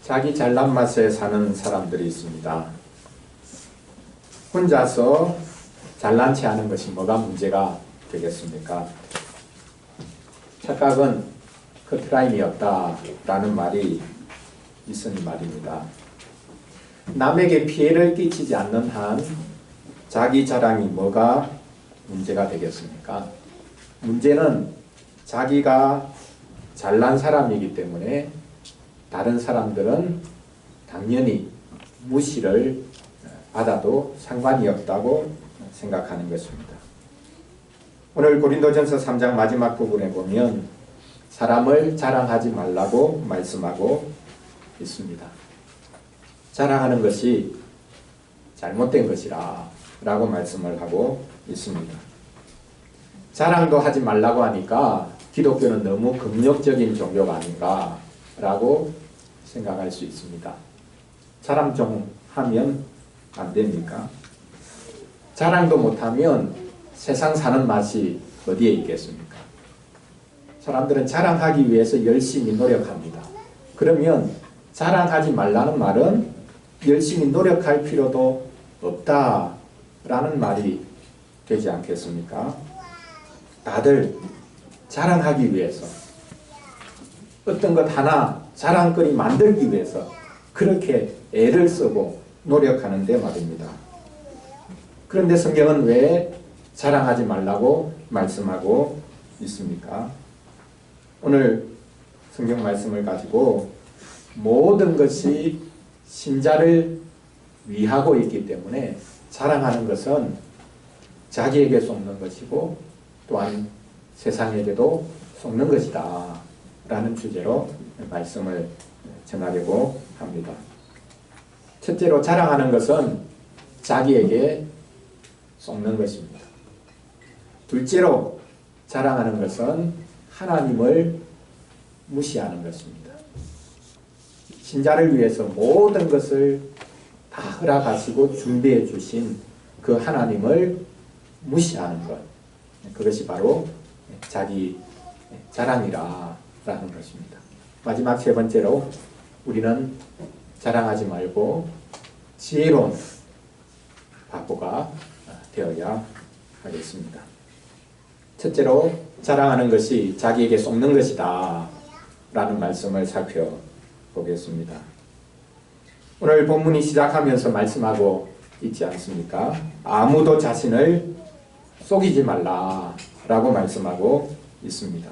자기 잘난 맛에 사는 사람들이 있습니다. 혼자서 잘난 체 하는 것이 뭐가 문제가 되겠습니까? 착각은 커트라인이었다라는 말이 있으니 말입니다. 남에게 피해를 끼치지 않는 한 자기 자랑이 뭐가 문제가 되겠습니까? 문제는 자기가 잘난 사람이기 때문에 다른 사람들은 당연히 무시를 받아도 상관이 없다고 생각하는 것입니다. 오늘 고린도전서 3장 마지막 부분에 보면 사람을 자랑하지 말라고 말씀하고 있습니다. 자랑하는 것이 잘못된 것이라 라고 말씀을 하고 있습니다. 자랑도 하지 말라고 하니까 기독교는 너무 금욕적인 종교가 아닌가 라고 생각할 수 있습니다. 자랑 좀 하면 안 됩니까? 자랑도 못하면 세상 사는 맛이 어디에 있겠습니까? 사람들은 자랑하기 위해서 열심히 노력합니다. 그러면 자랑하지 말라는 말은 열심히 노력할 필요도 없다라는 말이 되지 않겠습니까? 다들 자랑하기 위해서 어떤 것 하나 자랑거리 만들기 위해서 그렇게 애를 쓰고 노력하는데 말입니다. 그런데 성경은 왜 자랑하지 말라고 말씀하고 있습니까? 오늘 성경 말씀을 가지고 모든 것이 신자를 위하고 있기 때문에 자랑하는 것은 자기에게 속는 것이고 또한 세상에게도 속는 것이다 라는 주제로 말씀을 전하려고 합니다. 첫째로 자랑하는 것은 자기에게 속는 것입니다. 둘째로 자랑하는 것은 하나님을 무시하는 것입니다. 신자를 위해서 모든 것을 다 허락하시고 준비해 주신 그 하나님을 무시하는 것, 그것이 바로 자기 자랑이라는 것입니다. 마지막 세 번째로 우리는 자랑하지 말고 지혜로운 바보가 되어야 하겠습니다. 첫째로 자랑하는 것이 자기에게 속는 것이다 라는 말씀을 살펴보겠습니다. 오늘 본문이 시작하면서 말씀하고 있지 않습니까? 아무도 자신을 속이지 말라 라고 말씀하고 있습니다.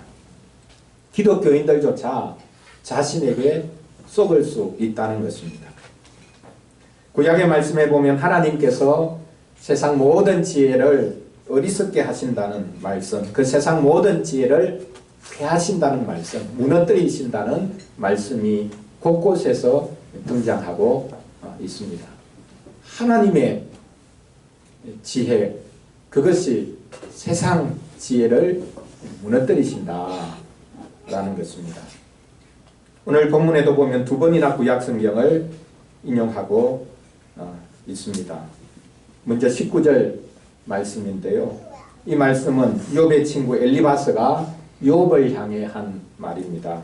기독교인들조차 자신에게 속을 수 있다는 것입니다. 구약의 말씀에 보면 하나님께서 세상 모든 지혜를 어리석게 하신다는 말씀, 그 세상 모든 지혜를 폐하신다는 말씀, 무너뜨리신다는 말씀이 곳곳에서 등장하고 있습니다. 하나님의 지혜, 그것이 세상 지혜를 무너뜨리신다라는 것입니다. 오늘 본문에도 보면 두 번이나 구약 성경을 인용하고 있습니다. 먼저 19절 말씀인데요. 이 말씀은 욥의 친구 엘리바스가 욥을 향해 한 말입니다.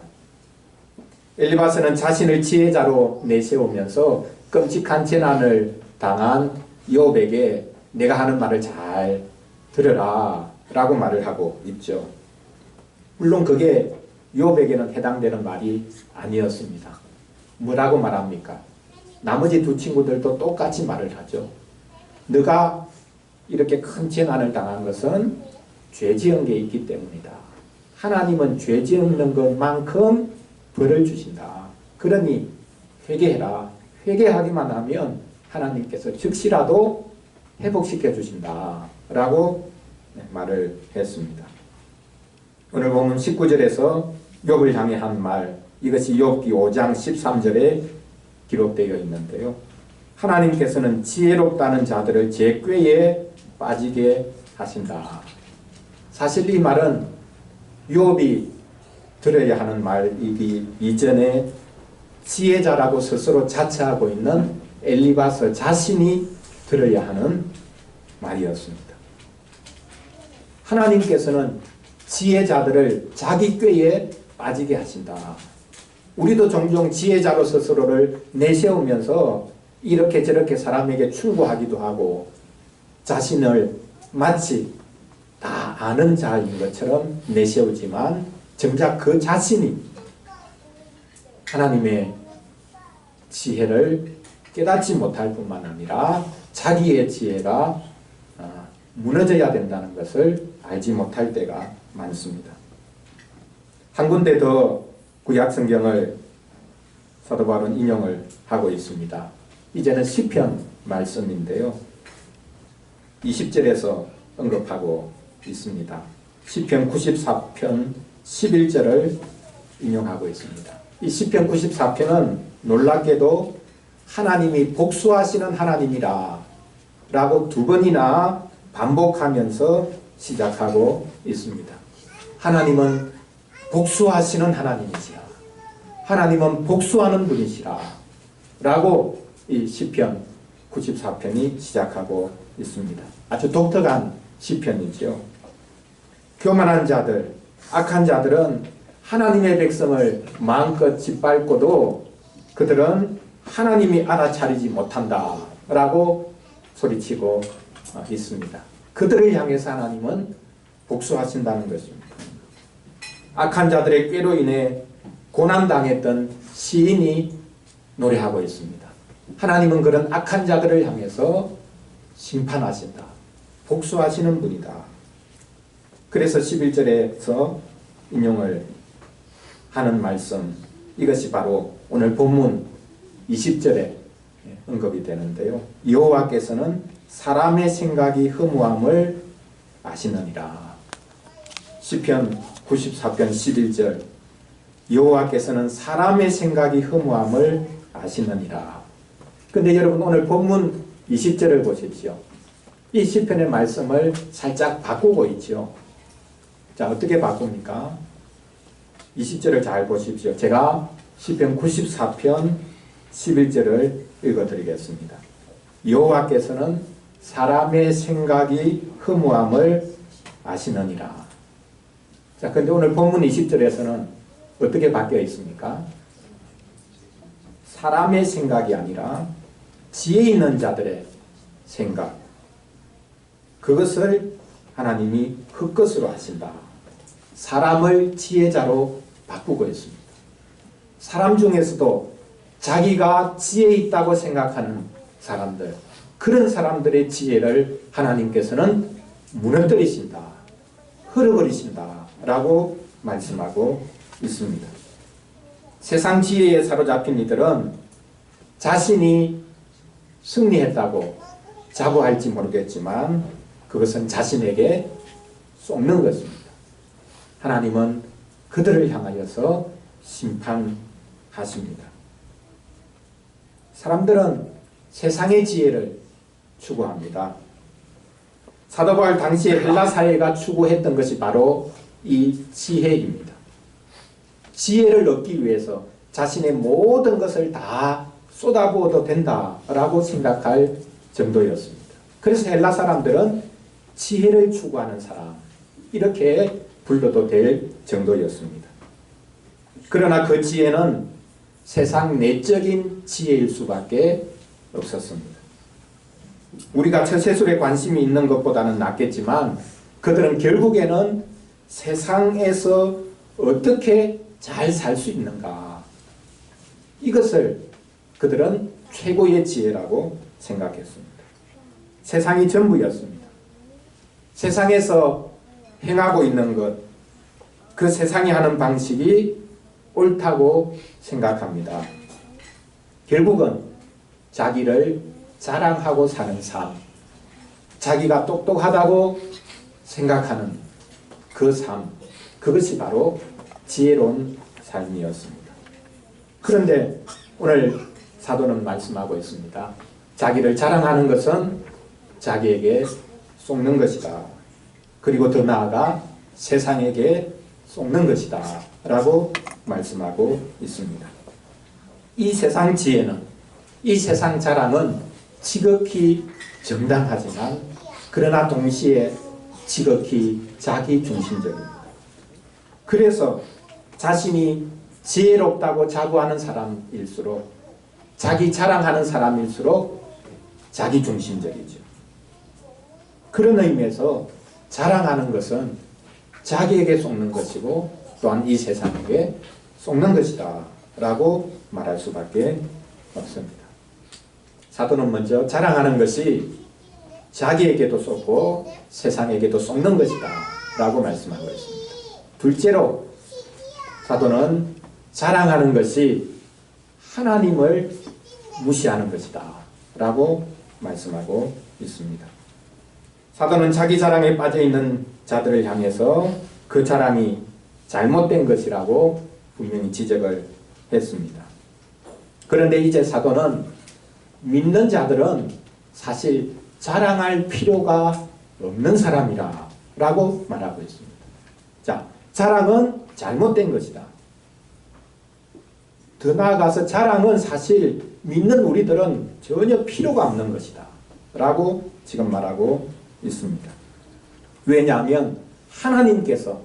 엘리바스는 자신을 지혜자로 내세우면서 끔찍한 재난을 당한 욥에게 내가 하는 말을 잘 들으라 라고 말을 하고 있죠. 물론 그게 욥에게는 해당되는 말이 아니었습니다. 뭐라고 말합니까? 나머지 두 친구들도 똑같이 말을 하죠. 너가 이렇게 큰 재난을 당한 것은 죄 지은 게 있기 때문이다. 하나님은 죄 지은 것만큼 벌을 주신다. 그러니 회개해라. 회개하기만 하면 하나님께서 즉시라도 회복시켜 주신다 라고 말을 했습니다. 오늘 보면 19절에서 욥을 향해 한 말, 이것이 욥기 5장 13절에 기록되어 있는데요. 하나님께서는 지혜롭다는 자들을 제 꾀에 빠지게 하신다. 사실 이 말은 욥이 들어야 하는 말이기 이전에 지혜자라고 스스로 자처하고 있는 엘리바스 자신이 들어야 하는 말이었습니다. 하나님께서는 지혜자들을 자기 꾀에 빠지게 하신다. 우리도 종종 지혜자로 스스로를 내세우면서 이렇게 저렇게 사람에게 충고하기도 하고 자신을 마치 다 아는 자인 것처럼 내세우지만 정작 그 자신이 하나님의 지혜를 깨닫지 못할 뿐만 아니라 자기의 지혜가 무너져야 된다는 것을 알지 못할 때가 많습니다. 한 군데 더 구약 성경을 사도 바울은 인용을 하고 있습니다. 이제는 시편 말씀인데요. 20절에서 언급하고 있습니다. 시편 94편 11절을 인용하고 있습니다. 이 시편 94편은 놀랍게도 하나님이 복수하시는 하나님이라 라고 두 번이나 반복하면서 시작하고 있습니다. 하나님은 복수하시는 하나님이시라. 하나님은 복수하는 분이시라. 라고 이 시편 94편이 시작하고 있습니다. 아주 독특한 시편이죠. 교만한 자들, 악한 자들은 하나님의 백성을 마음껏 짓밟고도 그들은 하나님이 알아차리지 못한다 라고 소리치고 있습니다. 그들을 향해서 하나님은 복수하신다는 것입니다. 악한 자들의 꾀로 인해 고난당했던 시인이 노래하고 있습니다. 하나님은 그런 악한 자들을 향해서 심판하신다. 복수하시는 분이다. 그래서 11절에서 인용을 하는 말씀, 이것이 바로 오늘 본문 20절에 언급이 되는데요. 여호와께서는 사람의 생각이 허무함을 아시느니라. 시편 94편 11절, 여호와께서는 사람의 생각이 허무함을 아시느니라. 근데 여러분 오늘 본문 20절을 보십시오. 이 시편의 말씀을 살짝 바꾸고 있죠. 자, 어떻게 바꿉니까? 20절을 잘 보십시오. 제가 시편 94편 11절을 읽어드리겠습니다. 여호와께서는 사람의 생각이 허무함을 아시느니라. 자, 근데 오늘 본문 20절에서는 어떻게 바뀌어 있습니까? 사람의 생각이 아니라 지혜 있는 자들의 생각, 그것을 하나님이 헛것으로 하신다. 사람을 지혜자로 바꾸고 있습니다. 사람 중에서도 자기가 지혜 있다고 생각하는 사람들, 그런 사람들의 지혜를 하나님께서는 무너뜨리신다, 흘려버리신다 라고 말씀하고 있습니다. 세상 지혜에 사로잡힌 이들은 자신이 승리했다고 자부할지 모르겠지만 그것은 자신에게 쏟는 것입니다. 하나님은 그들을 향하여서 심판하십니다. 사람들은 세상의 지혜를 추구합니다. 사도 바울 당시에 헬라 사회가 추구했던 것이 바로 이 지혜입니다. 지혜를 얻기 위해서 자신의 모든 것을 다 쏟아부어도 된다라고 생각할 정도였습니다. 그래서 헬라 사람들은 지혜를 추구하는 사람, 이렇게 불러도 될 정도였습니다. 그러나 그 지혜는 세상 내적인 지혜일 수밖에 없었습니다. 우리가 처세술에 관심이 있는 것보다는 낫겠지만 그들은 결국에는 세상에서 어떻게 잘 살 수 있는가, 이것을 그들은 최고의 지혜라고 생각했습니다. 세상이 전부였습니다. 세상에서 행하고 있는 것, 그 세상이 하는 방식이 옳다고 생각합니다. 결국은 자기를 자랑하고 사는 삶, 자기가 똑똑하다고 생각하는 그 삶, 그것이 바로 지혜로운 삶이었습니다. 그런데 오늘 사도는 말씀하고 있습니다. 자기를 자랑하는 것은 자기에게 속는 것이다. 그리고 더 나아가 세상에게 속는 것이다 라고 말씀하고 있습니다. 이 세상 지혜는, 이 세상 자랑은 지극히 정당하지만 그러나 동시에 지극히 자기 중심적입니다. 그래서 자신이 지혜롭다고 자부하는 사람일수록, 자기 자랑하는 사람일수록 자기중심적이죠. 그런 의미에서 자랑하는 것은 자기에게 쏟는 것이고 또한 이 세상에게 쏟는 것이다 라고 말할 수밖에 없습니다. 사도는 먼저 자랑하는 것이 자기에게도 쏟고 세상에게도 쏟는 것이다 라고 말씀하고 있습니다. 둘째로 사도는 자랑하는 것이 하나님을 무시하는 것이다 라고 말씀하고 있습니다. 사도는 자기 자랑에 빠져있는 자들을 향해서 그 자랑이 잘못된 것이라고 분명히 지적을 했습니다. 그런데 이제 사도는 믿는 자들은 사실 자랑할 필요가 없는 사람이라 라고 말하고 있습니다. 자, 자랑은 잘못된 것이다. 더 나아가서 자랑은 사실 믿는 우리들은 전혀 필요가 없는 것이다 라고 지금 말하고 있습니다. 왜냐하면 하나님께서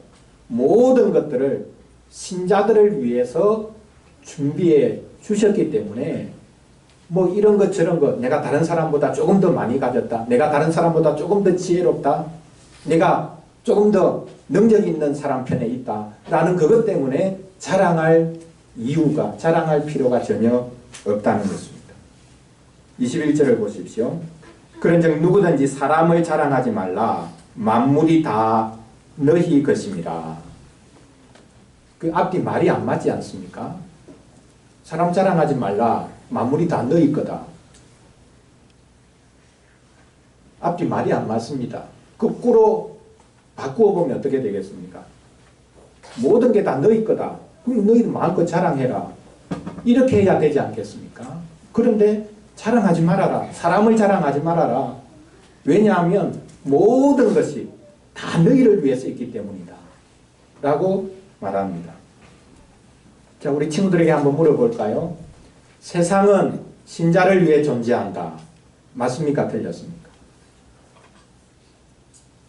모든 것들을 신자들을 위해서 준비해 주셨기 때문에 뭐 이런 것 저런 것, 내가 다른 사람보다 조금 더 많이 가졌다, 내가 다른 사람보다 조금 더 지혜롭다, 내가 조금 더 능력 있는 사람 편에 있다 라는 그것 때문에 자랑할 이유가, 자랑할 필요가 전혀 없다는 것입니다. 21절을 보십시오. 그런즉 누구든지 사람을 자랑하지 말라. 만물이 다 너희 것임이라. 그 앞뒤 말이 안 맞지 않습니까? 사람 자랑하지 말라. 만물이 다 너희 거다. 앞뒤 말이 안 맞습니다. 거꾸로 바꾸어 보면 어떻게 되겠습니까? 모든 게 다 너희 거다. 그럼 너희도 마음껏 자랑해라. 이렇게 해야 되지 않겠습니까? 그런데 자랑하지 말아라. 사람을 자랑하지 말아라. 왜냐하면 모든 것이 다 너희를 위해서 있기 때문이다 라고 말합니다. 자, 우리 친구들에게 한번 물어볼까요? 세상은 신자를 위해 존재한다. 맞습니까? 틀렸습니까?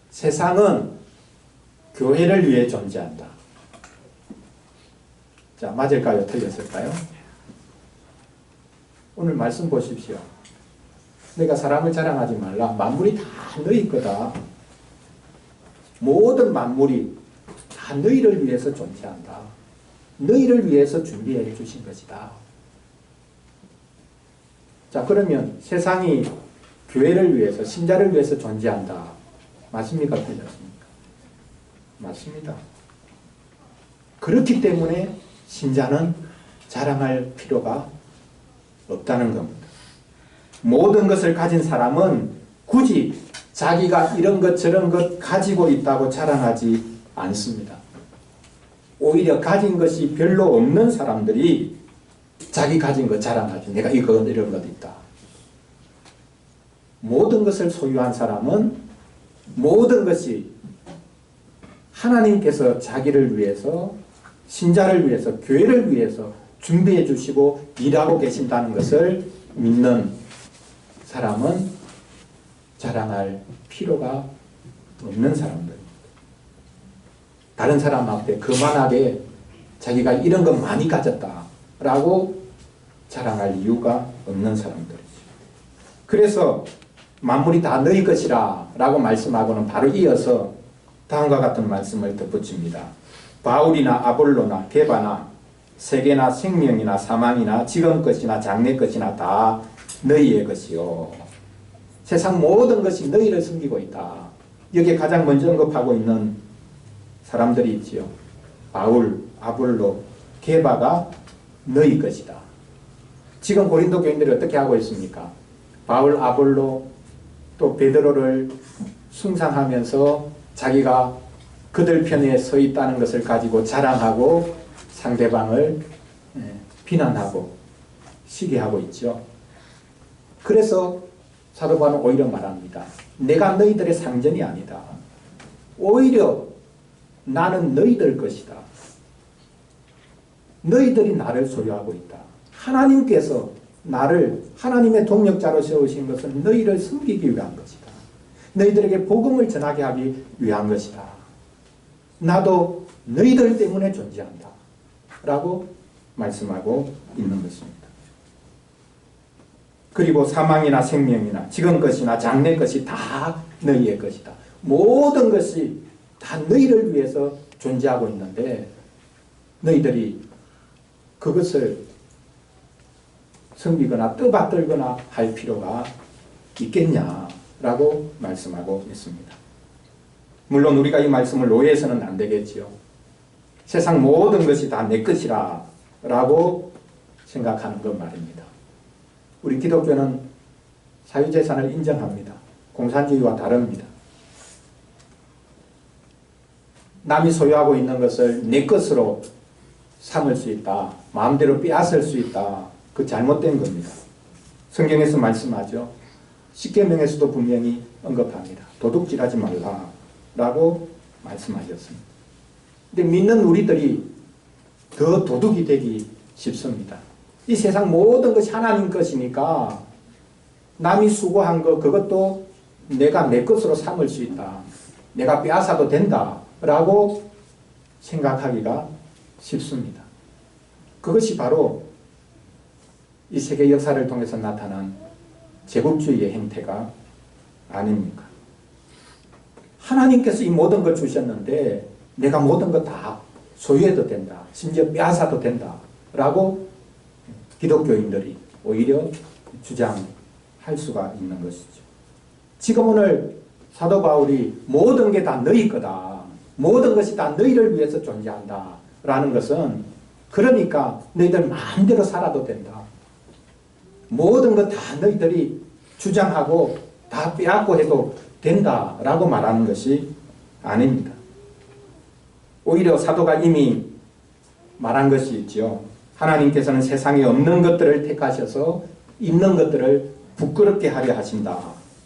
세상은 교회를 위해 존재한다. 자, 맞을까요? 틀렸을까요? 오늘 말씀 보십시오. 내가 사람을 자랑하지 말라. 만물이 다 너희 거다. 모든 만물이 다 너희를 위해서 존재한다. 너희를 위해서 준비해 주신 것이다. 자, 그러면 세상이 교회를 위해서, 신자를 위해서 존재한다. 맞습니까? 틀렸습니까? 맞습니다. 그렇기 때문에 신자는 자랑할 필요가 없다는 겁니다. 모든 것을 가진 사람은 굳이 자기가 이런 것 저런 것 가지고 있다고 자랑하지 않습니다. 오히려 가진 것이 별로 없는 사람들이 자기 가진 것 자랑하죠. 내가 이거 이런 것 있다. 모든 것을 소유한 사람은 모든 것이 하나님께서 자기를 위해서, 신자를 위해서, 교회를 위해서 준비해 주시고 일하고 계신다는 것을 믿는 사람은 자랑할 필요가 없는 사람들. 다른 사람 앞에 거만하게 자기가 이런 것 많이 가졌다라고 자랑할 이유가 없는 사람들이죠. 그래서 만물이 다 너희 것이라 라고 말씀하고는 바로 이어서 다음과 같은 말씀을 덧붙입니다. 바울이나 아볼로나 게바나 세계나 생명이나 사망이나 지금 것이나 장래 것이나 다 너희의 것이요. 세상 모든 것이 너희를 섬기고 있다. 여기에 가장 먼저 언급하고 있는 사람들이 있지요. 바울, 아볼로, 게바가 너희 것이다. 지금 고린도 교인들이 어떻게 하고 있습니까? 바울, 아볼로, 또 베드로를 숭상하면서 자기가 그들 편에 서 있다는 것을 가지고 자랑하고 상대방을 비난하고 시기하고 있죠. 그래서 사도 바울은 오히려 말합니다. 내가 너희들의 상전이 아니다. 오히려 나는 너희들 것이다. 너희들이 나를 소유하고 있다. 하나님께서 나를 하나님의 동력자로 세우신 것은 너희를 섬기기 위한 것이다. 너희들에게 복음을 전하게 하기 위한 것이다. 나도 너희들 때문에 존재한다. 라고 말씀하고 있는 것입니다. 그리고 사망이나 생명이나 지금 것이나 장래 것이 다 너희의 것이다. 모든 것이 다 너희를 위해서 존재하고 있는데 너희들이 그것을 섬기거나 떠받들거나 할 필요가 있겠냐라고 말씀하고 있습니다. 물론 우리가 이 말씀을 오해해서는 안 되겠지요. 세상 모든 것이 다 내 것이라 라고 생각하는 것 말입니다. 우리 기독교는 사유재산을 인정합니다. 공산주의와 다릅니다. 남이 소유하고 있는 것을 내 것으로 삼을 수 있다. 마음대로 빼앗을 수 있다. 그 잘못된 겁니다. 성경에서 말씀하죠. 십계명에서도 분명히 언급합니다. 도둑질하지 말라 라고 말씀하셨습니다. 근데 믿는 우리들이 더 도둑이 되기 쉽습니다. 이 세상 모든 것이 하나님 것이니까 남이 수고한 것 그것도 내가 내 것으로 삼을 수 있다. 내가 빼앗아도 된다 라고 생각하기가 쉽습니다. 그것이 바로 이 세계 역사를 통해서 나타난 제국주의의 행태가 아닙니까? 하나님께서 이 모든 걸 주셨는데 내가 모든 것 다 소유해도 된다. 심지어 빼앗아도 된다. 라고 기독교인들이 오히려 주장할 수가 있는 것이죠. 지금 오늘 사도 바울이 모든 게 다 너희 거다. 모든 것이 다 너희를 위해서 존재한다. 라는 것은 그러니까 너희들 마음대로 살아도 된다. 모든 것 다 너희들이 주장하고 다 빼앗고 해도 된다라고 말하는 것이 아닙니다. 오히려 사도가 이미 말한 것이 있죠. 하나님께서는 세상에 없는 것들을 택하셔서 있는 것들을 부끄럽게 하려 하신다.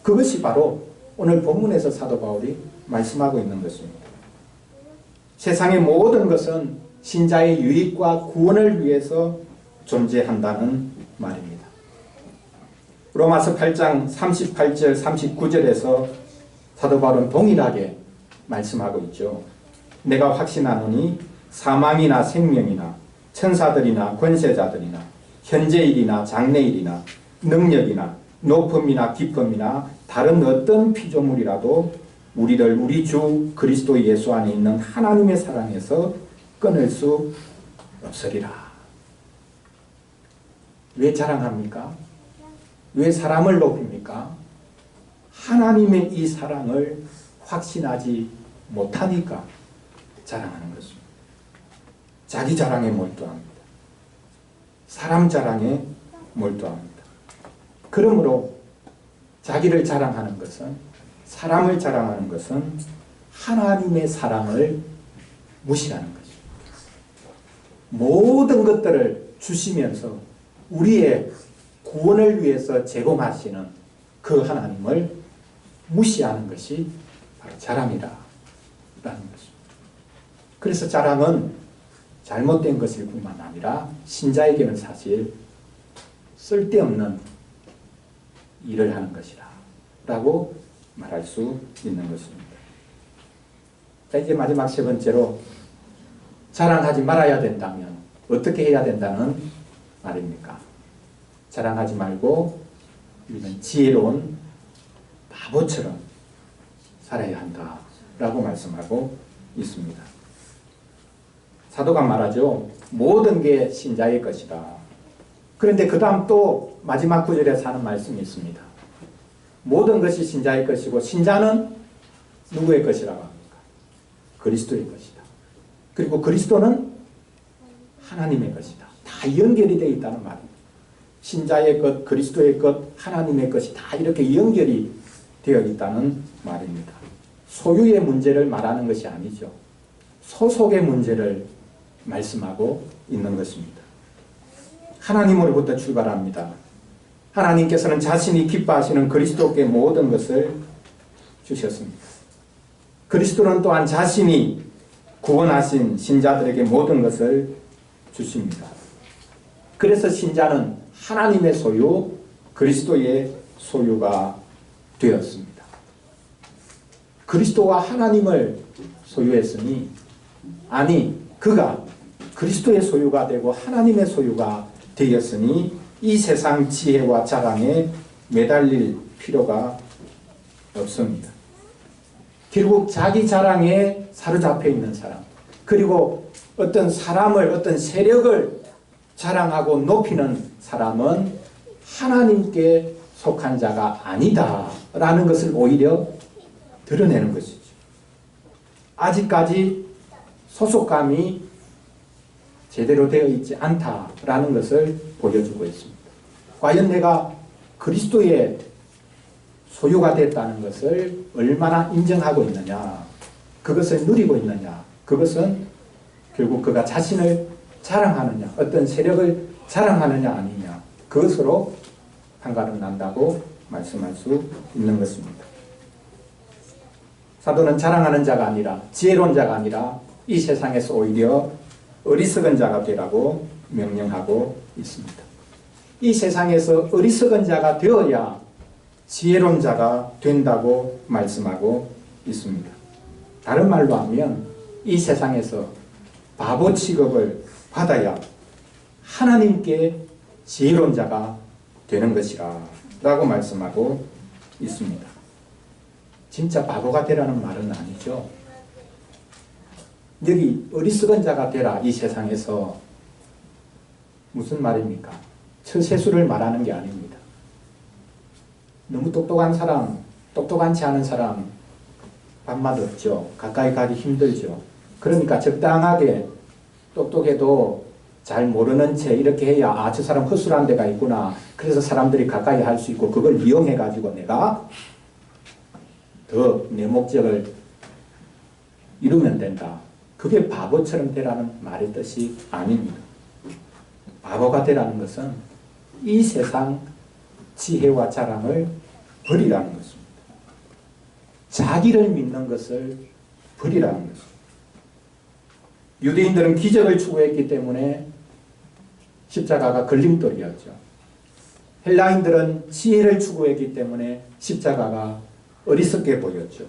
그것이 바로 오늘 본문에서 사도 바울이 말씀하고 있는 것입니다. 세상의 모든 것은 신자의 유익과 구원을 위해서 존재한다는 말입니다. 로마서 8장 38절 39절에서 사도 바울은 동일하게 말씀하고 있죠. 내가 확신하노니 사망이나 생명이나 천사들이나 권세자들이나 현재일이나 장래일이나 능력이나 높음이나 깊음이나 다른 어떤 피조물이라도 우리를 우리 주 그리스도 예수 안에 있는 하나님의 사랑에서 끊을 수 없으리라. 왜 자랑합니까? 왜 사람을 높입니까? 하나님의 이 사랑을 확신하지 못하니까 자랑하는 것입니다. 자기 자랑에 몰두합니다. 사람 자랑에 몰두합니다. 그러므로 자기를 자랑하는 것은, 사람을 자랑하는 것은 하나님의 사랑을 무시하는 것입니다. 모든 것들을 주시면서 우리의 구원을 위해서 제공하시는 그 하나님을 무시하는 것이 바로 자랑이라는 것입니다. 그래서 자랑은 잘못된 것일 뿐만 아니라 신자에게는 사실 쓸데없는 일을 하는 것이다 라고 말할 수 있는 것입니다. 자, 이제 마지막 세 번째로 자랑하지 말아야 된다면 어떻게 해야 된다는 말입니까? 자랑하지 말고 우리는 지혜로운 바보처럼 살아야 한다라고 말씀하고 있습니다. 사도가 말하죠. 모든 게 신자의 것이다. 그런데 그 다음 또 마지막 구절에서 하는 말씀이 있습니다. 모든 것이 신자의 것이고 신자는 누구의 것이라고 합니까? 그리스도의 것이다. 그리고 그리스도는 하나님의 것이다. 다 연결이 되어 있다는 말입니다. 신자의 것, 그리스도의 것, 하나님의 것이 다 이렇게 연결이 되어 있다는 말입니다. 소유의 문제를 말하는 것이 아니죠. 소속의 문제를 말씀하고 있는 것입니다. 하나님으로부터 출발합니다. 하나님께서는 자신이 기뻐하시는 그리스도께 모든 것을 주셨습니다. 그리스도는 또한 자신이 구원하신 신자들에게 모든 것을 주십니다. 그래서 신자는 하나님의 소유, 그리스도의 소유가 되었습니다. 그리스도와 하나님을 소유했으니, 아니 그가 그리스도의 소유가 되고 하나님의 소유가 되었으니 이 세상 지혜와 자랑에 매달릴 필요가 없습니다. 결국 자기 자랑에 사로잡혀 있는 사람, 그리고 어떤 사람을, 어떤 세력을 자랑하고 높이는 사람은 하나님께 속한 자가 아니다라는 것을 오히려 드러내는 것이죠. 아직까지 소속감이 제대로 되어 있지 않다라는 것을 보여주고 있습니다. 과연 내가 그리스도의 소유가 됐다는 것을 얼마나 인정하고 있느냐, 그것을 누리고 있느냐, 그것은 결국 그가 자신을 자랑하느냐, 어떤 세력을 자랑하느냐 아니냐, 그것으로 판가름 난다고 말씀할 수 있는 것입니다. 사도는 자랑하는 자가 아니라, 지혜로운 자가 아니라 이 세상에서 오히려 어리석은 자가 되라고 명령하고 있습니다. 이 세상에서 어리석은 자가 되어야 지혜로운 자가 된다고 말씀하고 있습니다. 다른 말로 하면 이 세상에서 바보 취급을 받아야 하나님께 지혜로운 자가 되는 것이라 라고 말씀하고 있습니다. 진짜 바보가 되라는 말은 아니죠. 여기 어리석은 자가 되라, 이 세상에서 무슨 말입니까? 처세술을 말하는 게 아닙니다. 너무 똑똑한 사람, 똑똑하지 않은 사람 밥맛 없죠. 가까이 가기 힘들죠. 그러니까 적당하게 똑똑해도 잘 모르는 채 이렇게 해야, 아, 저 사람 허술한 데가 있구나. 그래서 사람들이 가까이 할 수 있고, 그걸 이용해 가지고 내가 더 내 목적을 이루면 된다. 그게 바보처럼 되라는 말의 뜻이 아닙니다. 바보가 되라는 것은 이 세상 지혜와 자랑을 버리라는 것입니다. 자기를 믿는 것을 버리라는 것입니다. 유대인들은 기적을 추구했기 때문에 십자가가 걸림돌이었죠. 헬라인들은 지혜를 추구했기 때문에 십자가가 어리석게 보였죠.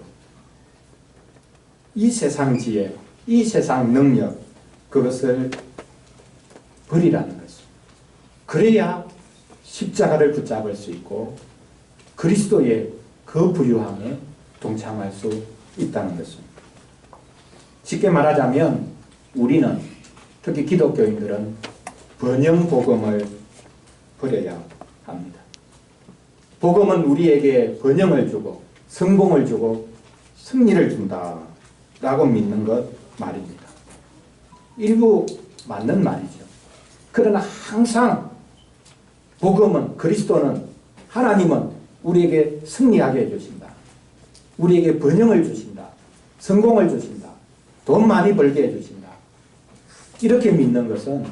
이 세상 지혜, 이 세상 능력, 그것을 버리라는 것입니다. 그래야 십자가를 붙잡을 수 있고 그리스도의 그 부유함에 동참할 수 있다는 것입니다. 쉽게 말하자면 우리는, 특히 기독교인들은 번영 복음을 버려야 합니다. 복음은 우리에게 번영을 주고 성공을 주고 승리를 준다라고 믿는 것 말입니다. 일부 맞는 말이죠. 그러나 항상 복음은, 그리스도는, 하나님은 우리에게 승리하게 해주신다. 우리에게 번영을 주신다. 성공을 주신다. 돈 많이 벌게 해주신다. 이렇게 믿는 것은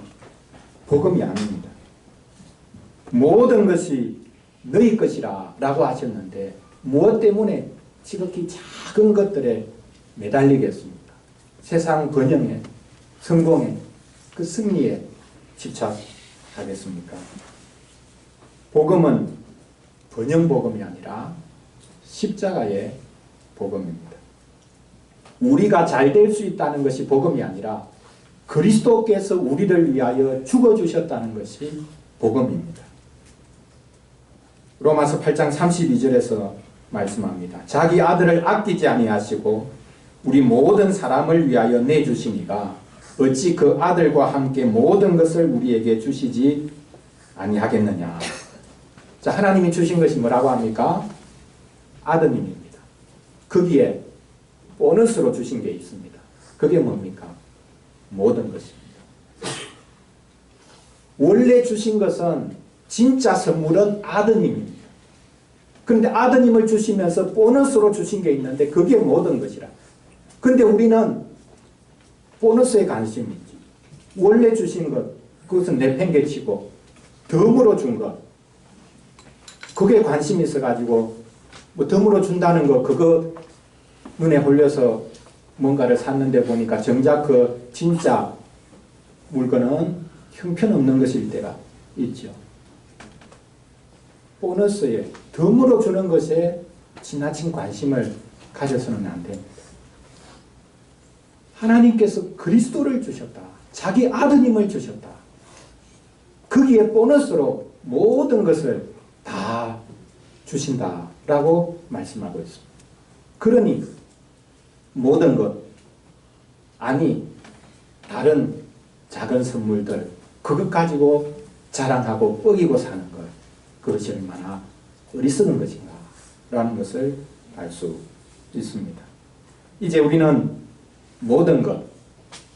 복음이 아닙니다. 모든 것이 너희 것이라 라고 하셨는데 무엇 때문에 지극히 작은 것들에 매달리겠습니까? 세상 번영에, 성공에, 그 승리에 집착하겠습니까? 복음은 번영 복음이 아니라 십자가의 복음입니다. 우리가 잘 될 수 있다는 것이 복음이 아니라 그리스도께서 우리를 위하여 죽어주셨다는 것이 복음입니다. 로마서 8장 32절에서 말씀합니다. 자기 아들을 아끼지 아니하시고 우리 모든 사람을 위하여 내주시니가 어찌 그 아들과 함께 모든 것을 우리에게 주시지 아니하겠느냐. 자, 하나님이 주신 것이 뭐라고 합니까? 아드님입니다. 거기에 보너스로 주신 게 있습니다. 그게 뭡니까? 모든 것입니다. 원래 주신 것은, 진짜 선물은 아드님입니다. 그런데 아드님을 주시면서 보너스로 주신 게 있는데 그게 모든 것이라. 근데 우리는 보너스에 관심이 있지. 원래 주신 것, 그것은 내팽개치고 덤으로 준 것, 그게 관심이 있어가지고 뭐 덤으로 준다는 거, 그거 눈에 홀려서 뭔가를 샀는데 보니까 정작 그 진짜 물건은 형편없는 것일 때가 있죠. 보너스에, 덤으로 주는 것에 지나친 관심을 가져서는 안 됩니다. 하나님께서 그리스도를 주셨다. 자기 아드님을 주셨다. 거기에 보너스로 모든 것을 다 주신다라고 말씀하고 있습니다. 그러니 모든 것, 아니 다른 작은 선물들, 그것 가지고 자랑하고 뻐기고 사는 것, 그것이 얼마나 어리석은 것인가 라는 것을 알 수 있습니다. 이제 우리는 모든 것,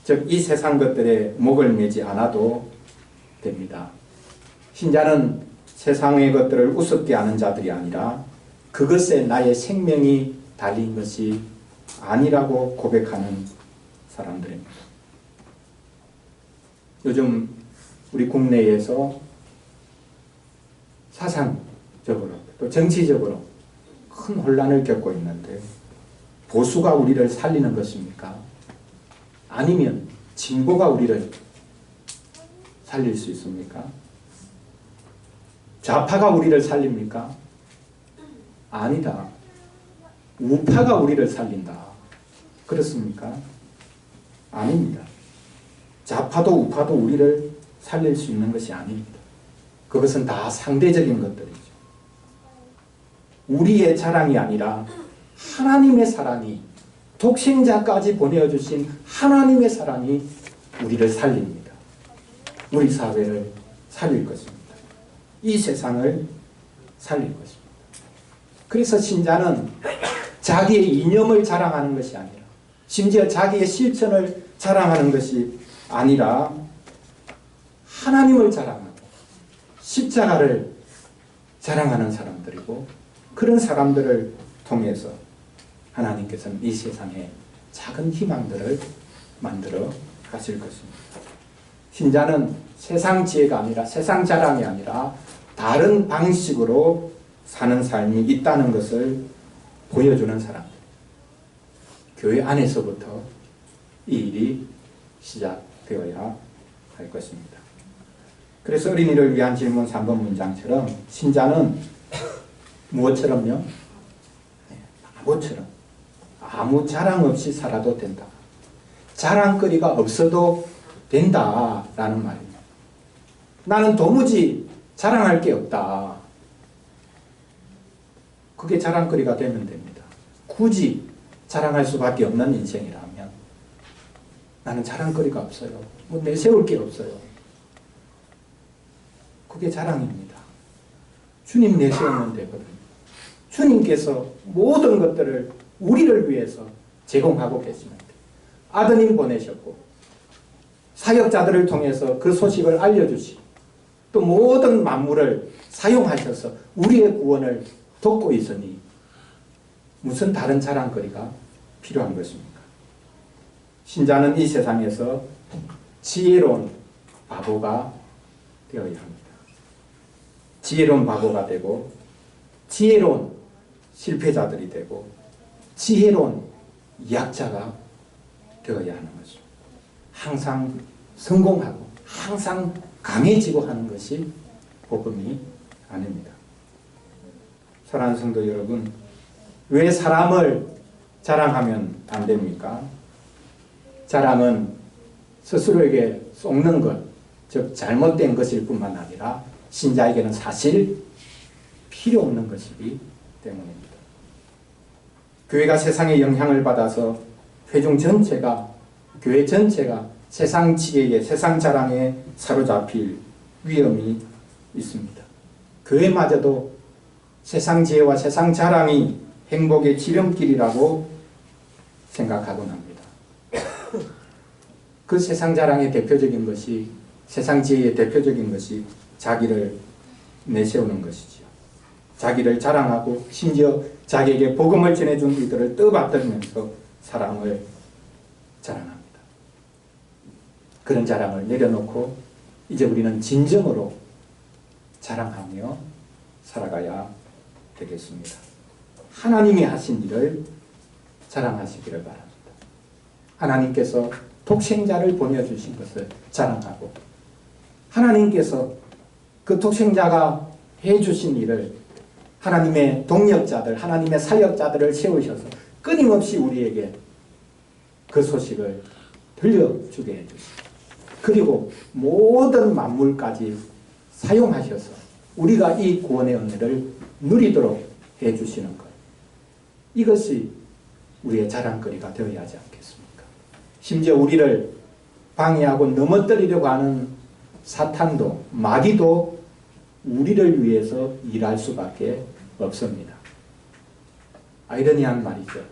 즉 이 세상 것들에 목을 매지 않아도 됩니다. 신자는 세상의 것들을 우습게 아는 자들이 아니라 그것에 나의 생명이 달린 것이 아니라고 고백하는 사람들입니다. 요즘 우리 국내에서 사상적으로 또 정치적으로 큰 혼란을 겪고 있는데 보수가 우리를 살리는 것입니까? 아니면 진보가 우리를 살릴 수 있습니까? 좌파가 우리를 살립니까? 아니다. 우파가 우리를 살린다. 그렇습니까? 아닙니다. 좌파도 우파도 우리를 살릴 수 있는 것이 아닙니다. 그것은 다 상대적인 것들이죠. 우리의 자랑이 아니라 하나님의 사랑이, 독생자까지 보내주신 하나님의 사랑이 우리를 살립니다. 우리 사회를 살릴 것입니다. 이 세상을 살릴 것입니다. 그래서 신자는 자기의 이념을 자랑하는 것이 아니라, 심지어 자기의 실천을 자랑하는 것이 아니라 하나님을 자랑하고 십자가를 자랑하는 사람들이고, 그런 사람들을 통해서 하나님께서는 이 세상에 작은 희망들을 만들어 가실 것입니다. 신자는 세상 지혜가 아니라, 세상 자랑이 아니라 다른 방식으로 사는 삶이 있다는 것을 보여주는 사람들. 교회 안에서부터 이 일이 시작되어야 할 것입니다. 그래서 어린이를 위한 질문 3번 문장처럼 신자는 무엇처럼요? 바보처럼 아무 자랑 없이 살아도 된다. 자랑거리가 없어도 된다라는 말입니다. 나는 도무지 자랑할 게 없다. 그게 자랑거리가 되면 됩니다. 굳이 자랑할 수밖에 없는 인생이라면 나는 자랑거리가 없어요. 뭐 내세울 게 없어요. 그게 자랑입니다. 주님 내세우면 되거든요. 주님께서 모든 것들을 우리를 위해서 제공하고 계십니다. 아드님 보내셨고 사역자들을 통해서 그 소식을 알려주시고 또 모든 만물을 사용하셔서 우리의 구원을 돕고 있으니 무슨 다른 자랑거리가 필요한 것입니까? 신자는 이 세상에서 지혜로운 바보가 되어야 합니다. 지혜로운 바보가 되고 지혜로운 실패자들이 되고 지혜로운 약자가 되어야 하는 것입니다. 항상 성공하고 항상 강해지고 하는 것이 복음이 아닙니다. 사랑하는 성도 여러분, 왜 사람을 자랑하면 안 됩니까? 자랑은 스스로에게 속는 것, 즉 잘못된 것일 뿐만 아니라 신자에게는 사실 필요 없는 것이기 때문입니다. 교회가 세상의 영향을 받아서 회중 전체가, 교회 전체가 세상 지혜에, 세상 자랑에 사로잡힐 위험이 있습니다. 교회마저도 세상 지혜와 세상 자랑이 행복의 지름길이라고 생각하곤 합니다. 그 세상 자랑의 대표적인 것이, 세상 지혜의 대표적인 것이 자기를 내세우는 것이지요. 자기를 자랑하고 심지어 자기에게 복음을 전해준 이들을 떠받들면서 사랑을 자랑합니다. 그런 자랑을 내려놓고 이제 우리는 진정으로 자랑하며 살아가야 되겠습니다. 하나님이 하신 일을 자랑하시기를 바랍니다. 하나님께서 독생자를 보내주신 것을 자랑하고 하나님께서 그 독생자가 해주신 일을, 하나님의 동력자들, 하나님의 사역자들을 세우셔서 끊임없이 우리에게 그 소식을 들려주게 해주십니다. 그리고 모든 만물까지 사용하셔서 우리가 이 구원의 은혜를 누리도록 해주시는 것. 이것이 우리의 자랑거리가 되어야 하지 않겠습니까? 심지어 우리를 방해하고 넘어뜨리려고 하는 사탄도, 마귀도 우리를 위해서 일할 수밖에 없습니다. 아이러니한 말이죠.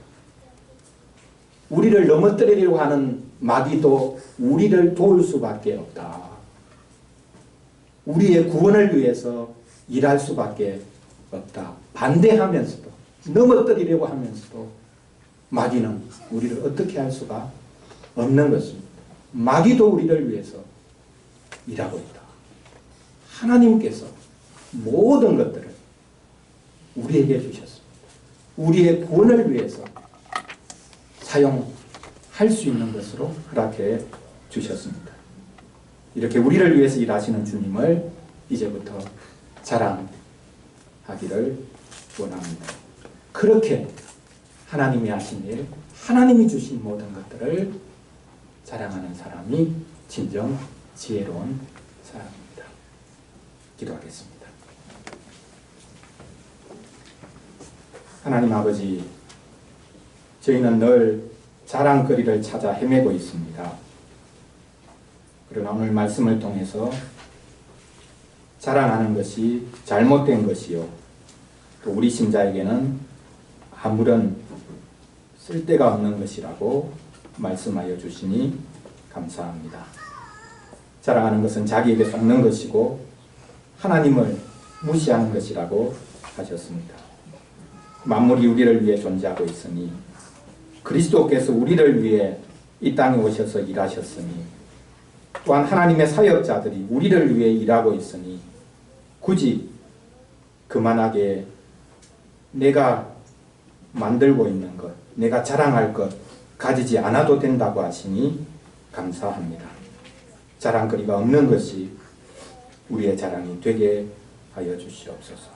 우리를 넘어뜨리려고 하는 마귀도 우리를 도울 수밖에 없다. 우리의 구원을 위해서 일할 수밖에 없다. 반대하면서도, 넘어뜨리려고 하면서도 마귀는 우리를 어떻게 할 수가 없는 것입니다. 마귀도 우리를 위해서 일하고 있다. 하나님께서 모든 것들을 우리에게 주셨습니다. 우리의 구원을 위해서 사용할 수 있는 것으로 허락해 주셨습니다. 이렇게 우리를 위해서 일하시는 주님을 이제부터 자랑하기를 원합니다. 그렇게 하나님이 하신 일, 하나님이 주신 모든 것들을 자랑하는 사람이 진정 지혜로운 사람입니다. 기도하겠습니다. 하나님 아버지, 저희는 늘 자랑거리를 찾아 헤매고 있습니다. 그러나 오늘 말씀을 통해서 자랑하는 것이 잘못된 것이요, 또 우리 신자에게는 아무런 쓸데가 없는 것이라고 말씀하여 주시니 감사합니다. 자랑하는 것은 자기에게 속는 것이고 하나님을 무시하는 것이라고 하셨습니다. 만물이 우리를 위해 존재하고 있으니, 그리스도께서 우리를 위해 이 땅에 오셔서 일하셨으니, 또한 하나님의 사역자들이 우리를 위해 일하고 있으니 굳이 그만하게 내가 만들고 있는 것, 내가 자랑할 것 가지지 않아도 된다고 하시니 감사합니다. 자랑거리가 없는 것이 우리의 자랑이 되게 하여 주시옵소서.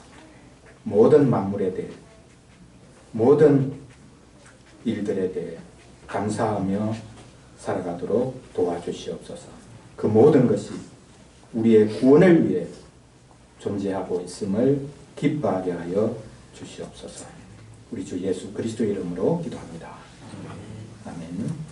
모든 만물에 대해, 모든 일들에 대해 감사하며 살아가도록 도와주시옵소서. 그 모든 것이 우리의 구원을 위해 존재하고 있음을 기뻐하게 하여 주시옵소서. 우리 주 예수 그리스도 이름으로 기도합니다. 아멘.